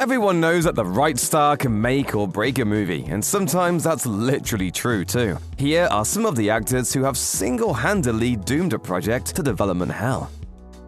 Everyone knows that the right star can make or break a movie, and sometimes that's literally true too. Here are some of the actors who have single-handedly doomed a project to development hell.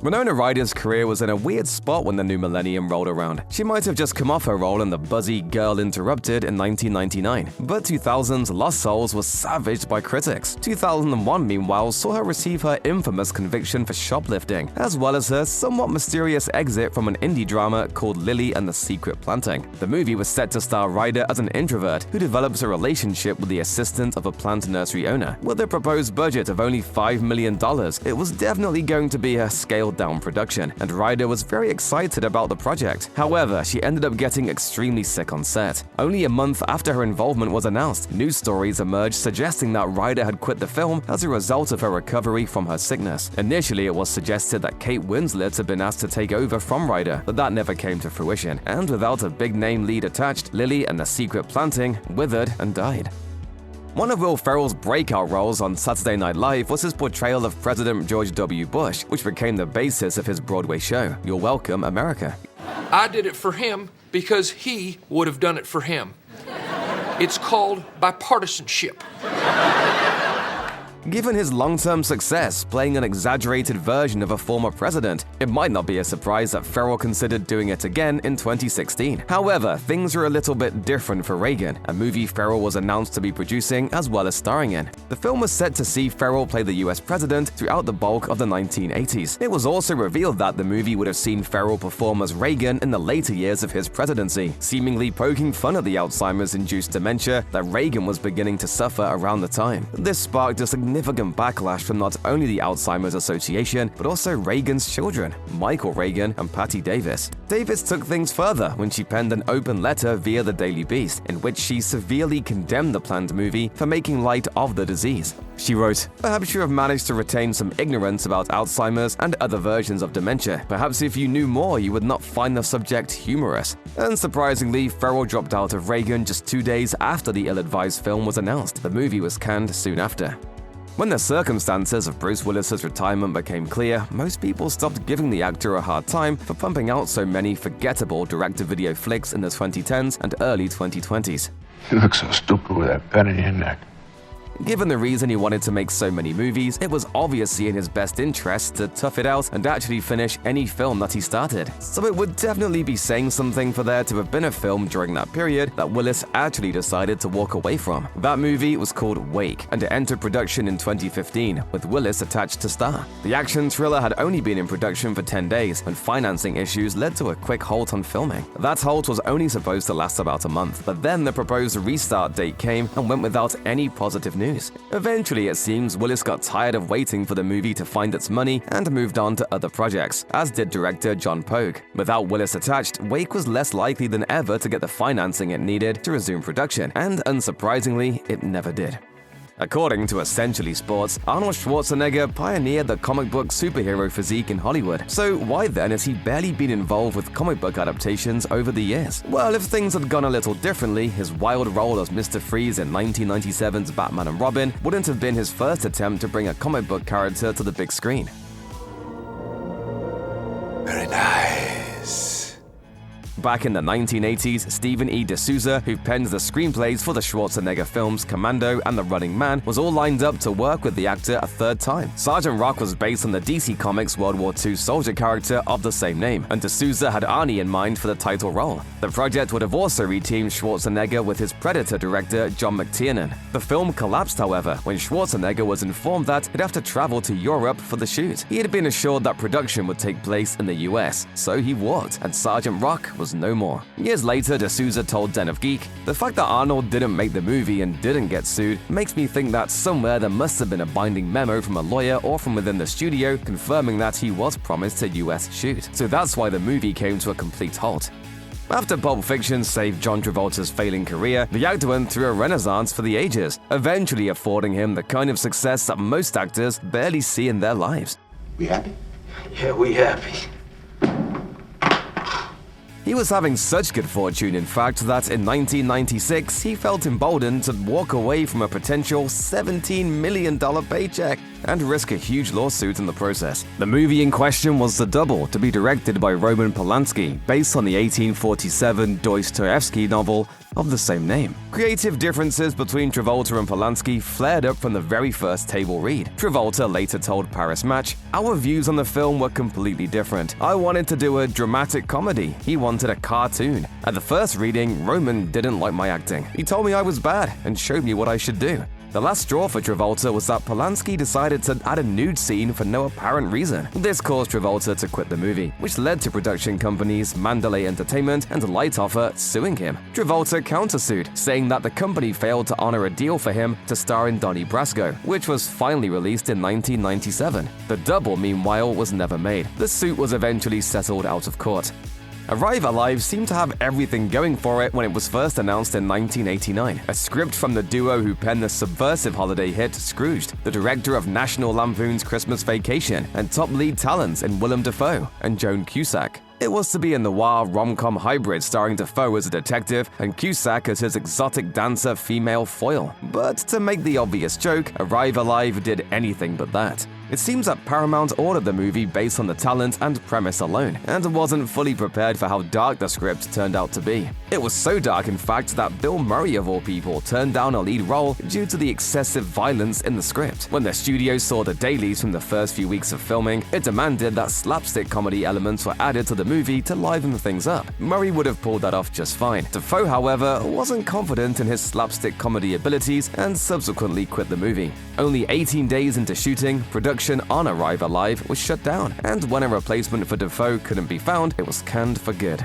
Winona Ryder's career was in a weird spot when the new millennium rolled around. She might have just come off her role in the buzzy Girl Interrupted in 1999, but 2000's Lost Souls was savaged by critics. 2001, meanwhile, saw her receive her infamous conviction for shoplifting, as well as her somewhat mysterious exit from an indie drama called Lily and the Secret Planting. The movie was set to star Ryder as an introvert who develops a relationship with the assistant of a plant nursery owner. With a proposed budget of only $5 million, it was definitely going to be a scaled-down production, and Ryder was very excited about the project. However, she ended up getting extremely sick on set. Only a month after her involvement was announced, news stories emerged suggesting that Ryder had quit the film as a result of her recovery from her sickness. Initially, it was suggested that Kate Winslet had been asked to take over from Ryder, but that never came to fruition, and without a big-name lead attached, Lily and the Secret Planting withered and died. One of Will Ferrell's breakout roles on Saturday Night Live was his portrayal of President George W. Bush, which became the basis of his Broadway show, You're Welcome, America. I did it for him because he would have done it for him. It's called bipartisanship. Given his long-term success playing an exaggerated version of a former president, it might not be a surprise that Ferrell considered doing it again in 2016. However, things are a little bit different for Reagan, a movie Ferrell was announced to be producing as well as starring in. The film was set to see Ferrell play the US president throughout the bulk of the 1980s. It was also revealed that the movie would have seen Ferrell perform as Reagan in the later years of his presidency, seemingly poking fun at the Alzheimer's-induced dementia that Reagan was beginning to suffer around the time. This sparked a significant backlash from not only the Alzheimer's Association, but also Reagan's children, Michael Reagan and Patty Davis. Davis took things further when she penned an open letter via the Daily Beast, in which she severely condemned the planned movie for making light of the disease. She wrote, "Perhaps you have managed to retain some ignorance about Alzheimer's and other versions of dementia. Perhaps if you knew more, you would not find the subject humorous." Unsurprisingly, Ferrell dropped out of Reagan just 2 days after the ill-advised film was announced. The movie was canned soon after. When the circumstances of Bruce Willis's retirement became clear, most people stopped giving the actor a hard time for pumping out so many forgettable direct-to-video flicks in the 2010s and early 2020s. You look so stupid with that pen in your neck. Given the reason he wanted to make so many movies, it was obviously in his best interest to tough it out and actually finish any film that he started. So it would definitely be saying something for there to have been a film during that period that Willis actually decided to walk away from. That movie was called Wake, and it entered production in 2015, with Willis attached to star. The action thriller had only been in production for 10 days, and financing issues led to a quick halt on filming. That halt was only supposed to last about a month, but then the proposed restart date came and went without any positive news. Eventually, it seems Willis got tired of waiting for the movie to find its money and moved on to other projects, as did director John Pogue. Without Willis attached, Wake was less likely than ever to get the financing it needed to resume production, and unsurprisingly, it never did. According to Essentially Sports, Arnold Schwarzenegger pioneered the comic book superhero physique in Hollywood. So why then has he barely been involved with comic book adaptations over the years? Well, if things had gone a little differently, his wild role as Mr. Freeze in 1997's Batman and Robin wouldn't have been his first attempt to bring a comic book character to the big screen. Very nice. Back in the 1980s, Stephen E. D'Souza, who pens the screenplays for the Schwarzenegger films Commando and The Running Man, was all lined up to work with the actor a third time. Sergeant Rock was based on the DC Comics World War II soldier character of the same name, and D'Souza had Arnie in mind for the title role. The project would have also reteamed Schwarzenegger with his Predator director John McTiernan. The film collapsed, however, when Schwarzenegger was informed that he'd have to travel to Europe for the shoot. He had been assured that production would take place in the US, so he walked, and Sergeant Rock was no more. Years later, D'Souza told Den of Geek, "The fact that Arnold didn't make the movie and didn't get sued makes me think that somewhere there must have been a binding memo from a lawyer or from within the studio confirming that he was promised a US shoot. So that's why the movie came to a complete halt." After Pulp Fiction saved John Travolta's failing career, the actor went through a renaissance for the ages, eventually affording him the kind of success that most actors barely see in their lives. We happy? Yeah, we happy. He was having such good fortune, in fact, that in 1996 he felt emboldened to walk away from a potential $17 million paycheck and risk a huge lawsuit in the process. The movie in question was The Double, to be directed by Roman Polanski, based on the 1847 Dostoevsky novel of the same name. Creative differences between Travolta and Polanski flared up from the very first table read. Travolta later told Paris Match, "Our views on the film were completely different. I wanted to do a dramatic comedy. He wanted a cartoon. At the first reading, Roman didn't like my acting. He told me I was bad and showed me what I should do." The last straw for Travolta was that Polanski decided to add a nude scene for no apparent reason. This caused Travolta to quit the movie, which led to production companies Mandalay Entertainment and Light Offer suing him. Travolta countersued, saying that the company failed to honor a deal for him to star in Donnie Brasco, which was finally released in 1997. The Double, meanwhile, was never made. The suit was eventually settled out of court. Arrive Alive seemed to have everything going for it when it was first announced in 1989. A script from the duo who penned the subversive holiday hit Scrooged, the director of National Lampoon's Christmas Vacation, and top lead talents in Willem Dafoe and Joan Cusack. It was to be a noir rom-com hybrid starring Dafoe as a detective and Cusack as his exotic dancer female foil. But to make the obvious joke, Arrive Alive did anything but that. It seems that Paramount ordered the movie based on the talent and premise alone, and wasn't fully prepared for how dark the script turned out to be. It was so dark, in fact, that Bill Murray, of all people, turned down a lead role due to the excessive violence in the script. When the studio saw the dailies from the first few weeks of filming, it demanded that slapstick comedy elements were added to the movie to liven things up. Murray would have pulled that off just fine. Dafoe, however, wasn't confident in his slapstick comedy abilities and subsequently quit the movie. Only 18 days into shooting, production on Arrive Alive was shut down, and when a replacement for Dafoe couldn't be found, it was canned for good.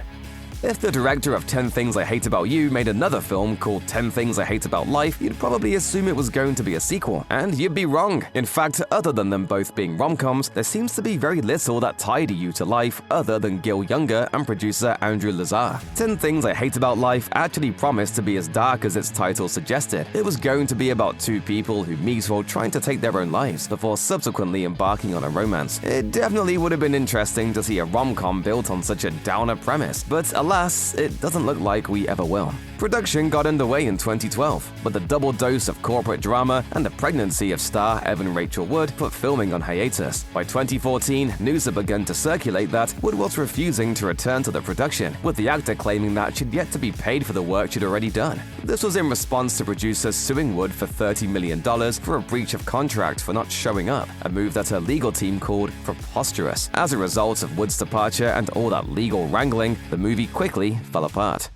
If the director of 10 Things I Hate About You made another film called 10 Things I Hate About Life, you'd probably assume it was going to be a sequel. And you'd be wrong. In fact, other than them both being rom-coms, there seems to be very little that tied you to life other than Gil Younger and producer Andrew Lazar. 10 Things I Hate About Life actually promised to be as dark as its title suggested. It was going to be about two people who meet while trying to take their own lives before subsequently embarking on a romance. It definitely would have been interesting to see a rom-com built on such a downer premise, but alas, it doesn't look like we ever will. Production got underway in 2012, but the double dose of corporate drama and the pregnancy of star Evan Rachel Wood put filming on hiatus. By 2014, news had begun to circulate that Wood was refusing to return to the production, with the actor claiming that she'd yet to be paid for the work she'd already done. This was in response to producers suing Wood for $30 million for a breach of contract for not showing up, a move that her legal team called preposterous. As a result of Wood's departure and all that legal wrangling, the movie quickly fell apart.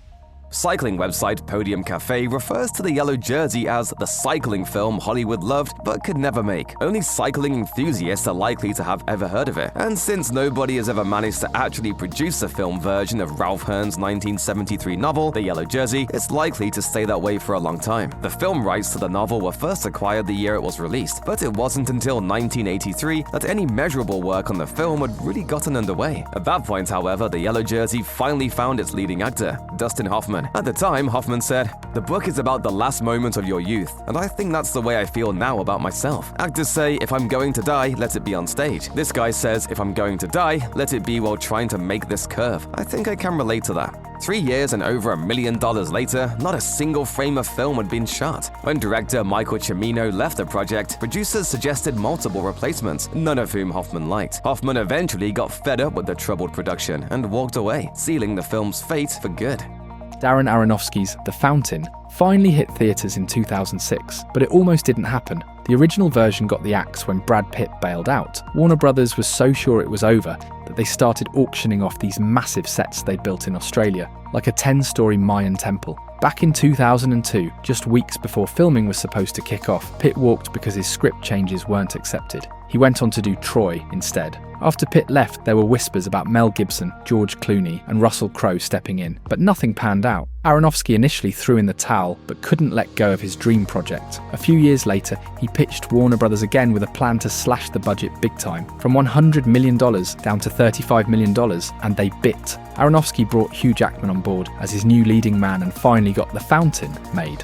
Cycling website Podium Cafe refers to the yellow jersey as the cycling film Hollywood loved but could never make. Only cycling enthusiasts are likely to have ever heard of it. And since nobody has ever managed to actually produce a film version of Ralph Hearn's 1973 novel, The Yellow Jersey, it's likely to stay that way for a long time. The film rights to the novel were first acquired the year it was released, but it wasn't until 1983 that any measurable work on the film had really gotten underway. At that point, however, The Yellow Jersey finally found its leading actor, Dustin Hoffman. At the time, Hoffman said, "The book is about the last moment of your youth, and I think that's the way I feel now about myself. Actors say, if I'm going to die, let it be on stage. This guy says, if I'm going to die, let it be while trying to make this curve. I think I can relate to that." 3 years and over $1 million later, not a single frame of film had been shot. When director Michael Cimino left the project, producers suggested multiple replacements, none of whom Hoffman liked. Hoffman eventually got fed up with the troubled production and walked away, sealing the film's fate for good. Darren Aronofsky's The Fountain finally hit theatres in 2006, but it almost didn't happen. The original version got the axe when Brad Pitt bailed out. Warner Brothers was so sure it was over that they started auctioning off these massive sets they'd built in Australia, like a 10-story Mayan temple. Back in 2002, just weeks before filming was supposed to kick off, Pitt walked because his script changes weren't accepted. He went on to do Troy instead. After Pitt left, there were whispers about Mel Gibson, George Clooney, and Russell Crowe stepping in, but nothing panned out. Aronofsky initially threw in the towel, but couldn't let go of his dream project. A few years later, he pitched Warner Brothers again with a plan to slash the budget big time, from $100 million down to $35 million, and they bit. Aronofsky brought Hugh Jackman on board as his new leading man and finally got The Fountain made.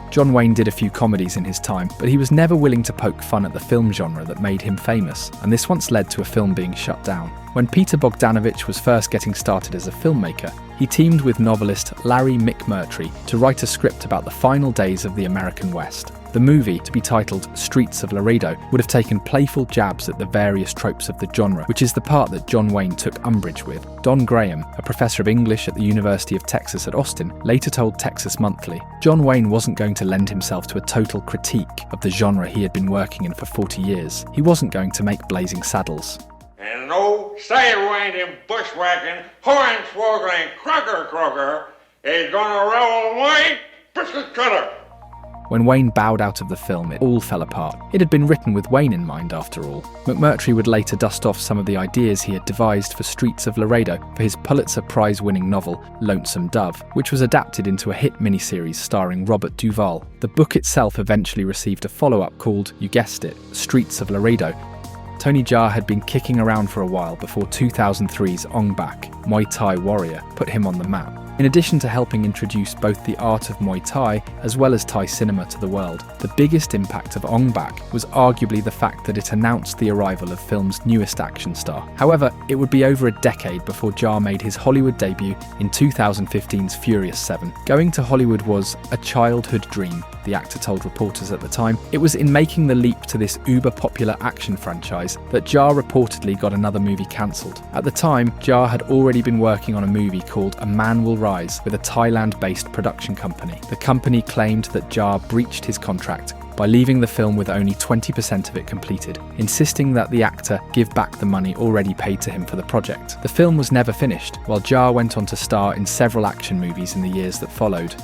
John Wayne did a few comedies in his time, but he was never willing to poke fun at the film genre that made him famous, and this once led to a film being shut down. When Peter Bogdanovich was first getting started as a filmmaker, he teamed with novelist Larry McMurtry to write a script about the final days of the American West. The movie, to be titled Streets of Laredo, would have taken playful jabs at the various tropes of the genre, which is the part that John Wayne took umbrage with. Don Graham, a professor of English at the University of Texas at Austin, later told Texas Monthly, John Wayne wasn't going to lend himself to a total critique of the genre he had been working in for 40 years. He wasn't going to make Blazing Saddles. And no sidewinding, bushwhacking, hornswoggling, crocker is gonna roll away biscuit cutter. When Wayne bowed out of the film, it all fell apart. It had been written with Wayne in mind, after all. McMurtry would later dust off some of the ideas he had devised for Streets of Laredo for his Pulitzer Prize-winning novel, Lonesome Dove, which was adapted into a hit miniseries starring Robert Duvall. The book itself eventually received a follow-up called, you guessed it, Streets of Laredo. Tony Jaa had been kicking around for a while before 2003's Ong Bak, Muay Thai warrior, put him on the map. In addition to helping introduce both the art of Muay Thai as well as Thai cinema to the world, the biggest impact of Ong Bak was arguably the fact that it announced the arrival of film's newest action star. However, it would be over a decade before Jaa made his Hollywood debut in 2015's Furious 7. Going to Hollywood was a childhood dream, the actor told reporters at the time. It was in making the leap to this uber-popular action franchise that Jaa reportedly got another movie cancelled. At the time, Jaa had already been working on a movie called A Man Will Rise with a Thailand-based production company. The company claimed that Jaa breached his contract by leaving the film with only 20% of it completed, insisting that the actor give back the money already paid to him for the project. The film was never finished, while Jaa went on to star in several action movies in the years that followed.